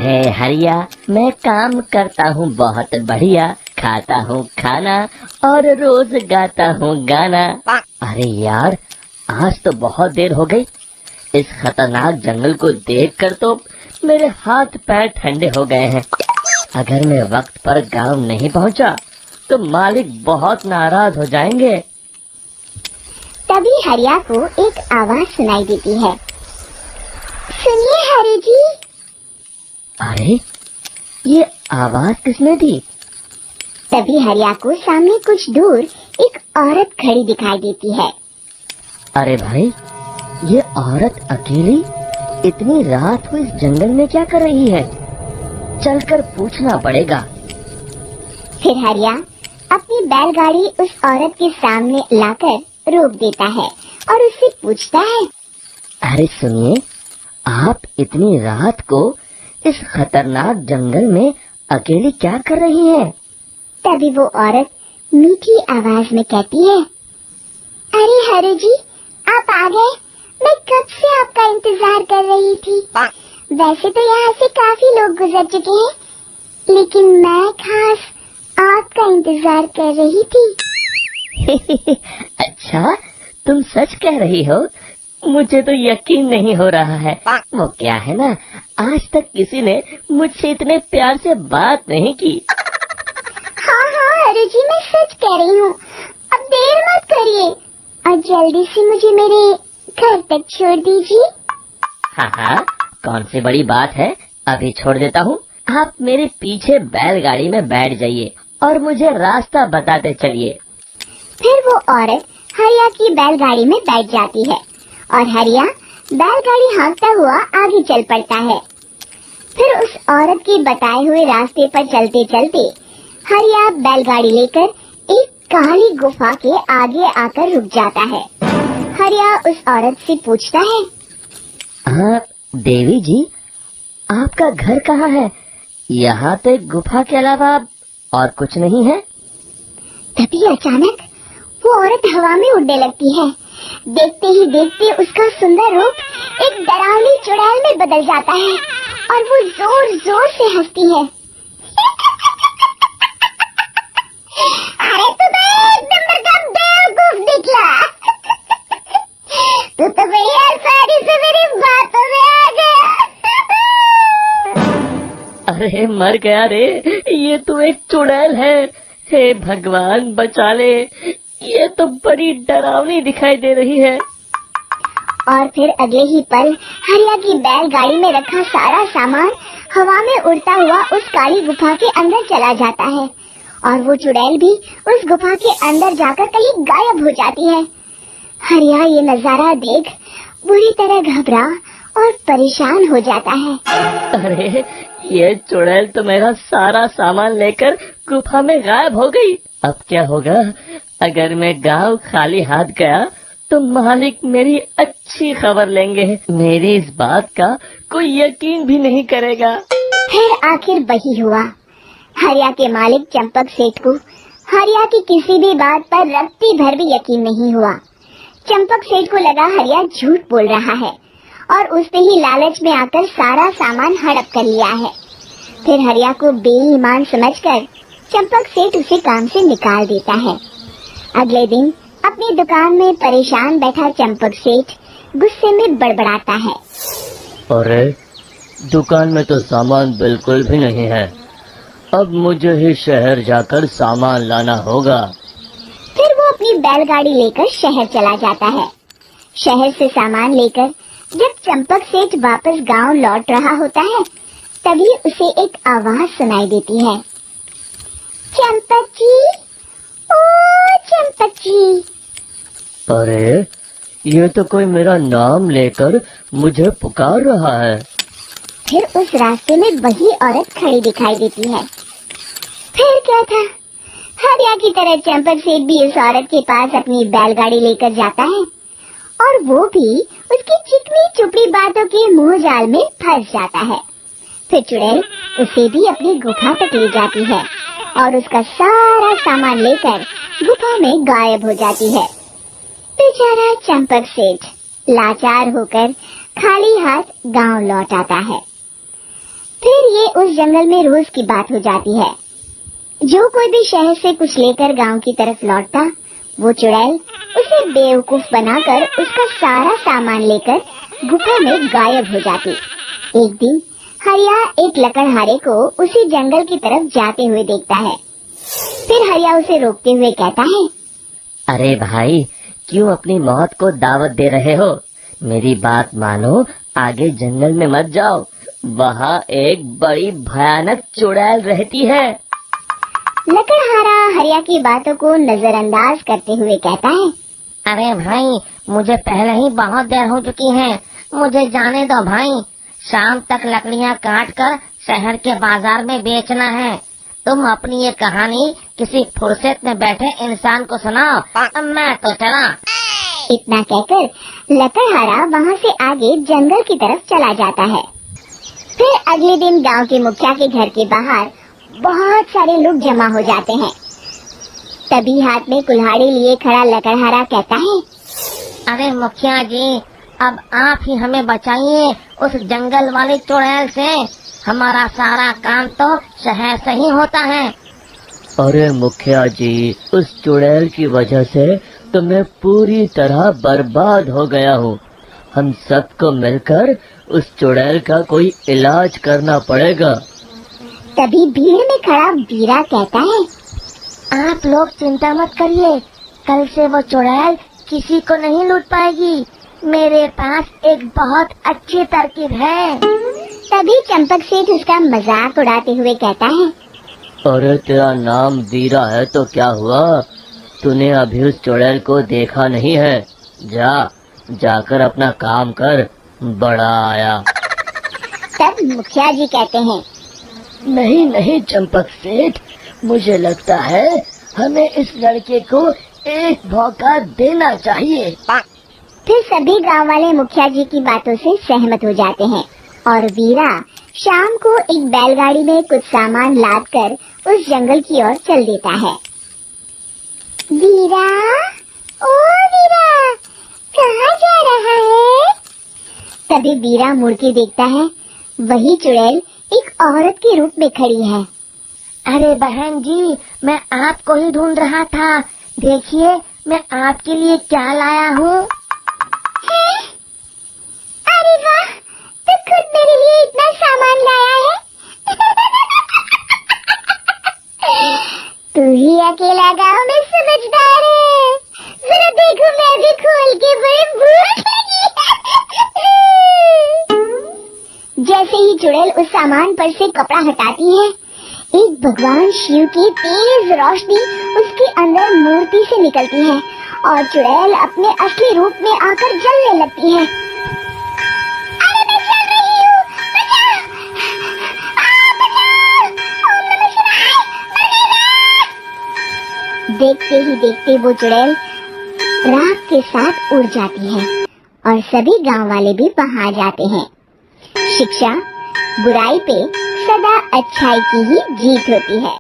अरे हरिया, मैं काम करता हूँ बहुत बढ़िया, खाता हूँ खाना और रोज गाता हूँ गाना। अरे यार, आज तो बहुत देर हो गई। इस खतरनाक जंगल को देखकर तो मेरे हाथ पैर ठंडे हो गए हैं। अगर मैं वक्त पर गांव नहीं पहुंचा तो मालिक बहुत नाराज हो जाएंगे। तभी हरिया को एक आवाज सुनाई देती है। सुनिए हरि जी। अरे, ये आवाज किसने दी? तभी हरिया को सामने कुछ दूर एक औरत खड़ी दिखाई देती है। अरे भाई, ये औरत अकेली इतनी रात को इस जंगल में क्या कर रही है? चलकर पूछना पड़ेगा। फिर हरिया अपनी बैलगाड़ी उस औरत के सामने लाकर रोक देता है और उससे पूछता है। अरे सुनिए, आप इतनी रात को इस खतरनाक जंगल में अकेली क्या कर रही हैं? तभी वो औरत मीठी आवाज में कहती है। अरे हरि जी, आप आ गए। मैं कब से आपका इंतजार कर रही थी। वैसे तो यहाँ से काफी लोग गुजर चुके हैं, लेकिन मैं खास आपका इंतजार कर रही थी। अच्छा, तुम सच कह रही हो? मुझे तो यकीन नहीं हो रहा है। वो क्या है ना, आज तक किसी ने मुझसे इतने प्यार से बात नहीं की। हाँ हाँ हरि जी, मैं सच कह रही हूँ। अब देर मत करिए और जल्दी से मुझे मेरे घर तक छोड़ दीजिए। हाँ हाँ, कौन सी बड़ी बात है, अभी छोड़ देता हूँ। आप मेरे पीछे बैलगाड़ी में बैठ जाइए और मुझे रास्ता बताते चलिए। फिर वो औरत हरिया की बैलगाड़ी में बैठ जाती है और हरिया बैलगाड़ी हाँकता हुआ आगे चल पड़ता है। फिर उस औरत के बताए हुए रास्ते पर चलते चलते हरिया बैलगाड़ी लेकर एक काली गुफा के आगे आकर रुक जाता है। हरिया उस औरत से पूछता है। आप देवी जी, आपका घर कहाँ है? यहाँ तो एक गुफा के अलावा और कुछ नहीं है। तभी अचानक वो औरत हवा में उड़ने लगती है। देखते ही देखते उसका सुंदर रूप एक डरावनी चुड़ैल में बदल जाता है और वो जोर जोर से हंसती है। अरे तुम्हें एकदम बेवकूफ निकला। तू तो मेरी आसानी से मेरी बातों में आ गया। अरे मर गया रे, ये तो एक चुड़ैल है। हे भगवान बचा ले, ये तो बड़ी डरावनी दिखाई दे रही है। और फिर अगले ही पल हरिया की बैलगाड़ी में रखा सारा सामान हवा में उड़ता हुआ उस काली गुफा के अंदर चला जाता है और वो चुड़ैल भी उस गुफा के अंदर जाकर कहीं गायब हो जाती है। हरिया ये नजारा देख बुरी तरह घबरा और परेशान हो जाता है। अरे, ये चुड़ैल तो मेरा सारा सामान लेकर गुफा में गायब हो गई। अब क्या होगा? अगर मैं गांव खाली हाथ गया तो मालिक मेरी अच्छी खबर लेंगे। मेरी इस बात का कोई यकीन भी नहीं करेगा। फिर आखिर वही हुआ। हरिया के मालिक चंपक सेठ को हरिया की किसी भी बात पर रत्ती भर भी यकीन नहीं हुआ। चंपक सेठ को लगा हरिया झूठ बोल रहा है और उसने ही लालच में आकर सारा सामान हड़प कर लिया है। फिर हरिया को बेईमान समझकर चंपक सेठ उसे काम से निकाल देता है। अगले दिन अपनी दुकान में परेशान बैठा चंपक सेठ गुस्से में बड़बड़ाता है। अरे, दुकान में तो सामान बिल्कुल भी नहीं है। अब मुझे ही शहर जाकर सामान लाना होगा। फिर वो अपनी बैलगाड़ी लेकर शहर चला जाता है। शहर से सामान लेकर जब चंपक सेठ वापस गांव लौट रहा होता है, तभी उसे एक आवाज सुनाई देती है। चंपक जी, ओ चंपक जी। अरे, ये तो कोई मेरा नाम लेकर मुझे पुकार रहा है। फिर उस रास्ते में वही औरत खड़ी दिखाई देती है। फिर क्या था, हरिया की तरह चंपक सेठ भी उस औरत के पास अपनी बैलगाड़ी लेकर जाता है और वो भी उसकी चिकनी चुपड़ी बातों के मुंह जाल में फंस जाता है। फिर चुड़ैल उसे भी अपनी गुफा तक ले जाती है और उसका सारा सामान लेकर गुफा में गायब हो जाती है। बेचारा चंपक सेठ लाचार होकर खाली हाथ गांव लौट आता है। फिर ये उस जंगल में रोज की बात हो जाती है। जो कोई भी शहर से कुछ लेकर गांव की तरफ लौटता, वो चुड़ैल उसे बेवकूफ बनाकर उसका सारा सामान लेकर गुफा में गायब हो जाती। एक दिन हरिया एक लकड़हारे को उसी जंगल की तरफ जाते हुए देखता है। फिर हरिया उसे रोकते हुए कहता है, अरे भाई, क्यों अपनी मौत को दावत दे रहे हो? मेरी बात मानो, आगे जंगल में मत जाओ, वहाँ एक बड़ी भयानक चुड़ैल रहती है। लकड़हारा हरिया की बातों को नजरअंदाज करते हुए कहता है, अरे भाई, मुझे पहले ही बहुत देर हो चुकी है, मुझे जाने दो भाई। शाम तक लकड़ियाँ काट कर शहर के बाजार में बेचना है। तुम अपनी ये कहानी किसी फुर्सत में बैठे इंसान को सुनाओ, मैं तो चला। इतना कहकर लकड़हारा वहाँ से आगे जंगल की तरफ चला जाता है। फिर अगले दिन गांव के मुखिया के घर के बाहर बहुत सारे लोग जमा हो जाते हैं। तभी हाथ में कुल्हाड़ी लिए खड़ा लकड़हारा कहता है, अरे मुखिया जी, अब आप ही हमें बचाइए उस जंगल वाली चुड़ैल से। हमारा सारा काम तो शहर से ही होता है। अरे मुखिया जी, उस चुड़ैल की वजह से तो मैं पूरी तरह बर्बाद हो गया हूँ। हम सबको मिलकर उस चुड़ैल का कोई इलाज करना पड़ेगा। तभी भीड़ में खड़ा बीरा कहता है, आप लोग चिंता मत करिए, कल से वो चुड़ैल किसी को नहीं लूट पाएगी। मेरे पास एक बहुत अच्छी तरकीब है। तभी चंपक सेठ उसका मजाक उड़ाते हुए कहता है, अरे तेरा नाम वीरा है तो क्या हुआ? तूने अभी उस चुड़ैल को देखा नहीं है? जाकर अपना काम कर, बड़ा आया। तब मुखिया जी कहते हैं, नहीं नहीं चंपक सेठ, मुझे लगता है हमें इस लड़के को एक मौका देना चाहिए। फिर सभी गांव वाले मुखिया जी की बातों से सहमत हो जाते हैं और वीरा शाम को एक बैलगाड़ी में कुछ सामान लाद कर उस जंगल की ओर चल देता है। वीरा, ओ वीरा, कहाँ जा रहा है? तभी वीरा मुड़ के देखता है, वही चुड़ैल एक औरत के रूप में खड़ी है। अरे बहन जी, मैं आपको ही ढूंढ रहा था। देखिए, मैं आपके लिए क्या लाया हूँ। अरे वाह, तू खुद मेरे लिए इतना सामान लाया है। तू ही अकेला गाँव में समझदार है। जरा देखो, मैं भी खोल के बड़ी भूख लगी है। जैसे ही चुड़ैल उस सामान पर से कपड़ा हटाती है, एक भगवान शिव की तेज रोशनी उसके अंदर मूर्ति से निकलती है और चुड़ैल अपने असली रूप में आकर जलने लगती है। अरे मैं जल रही हूँ, बचाओ! बचाओ! ओम नमः शिवाय, मर गई। देखते ही देखते वो चुड़ैल राख के साथ उड़ जाती है और सभी गांव वाले भी वहां जाते हैं। शिक्षा बुराई पे सदा अच्छाई की ही जीत होती है।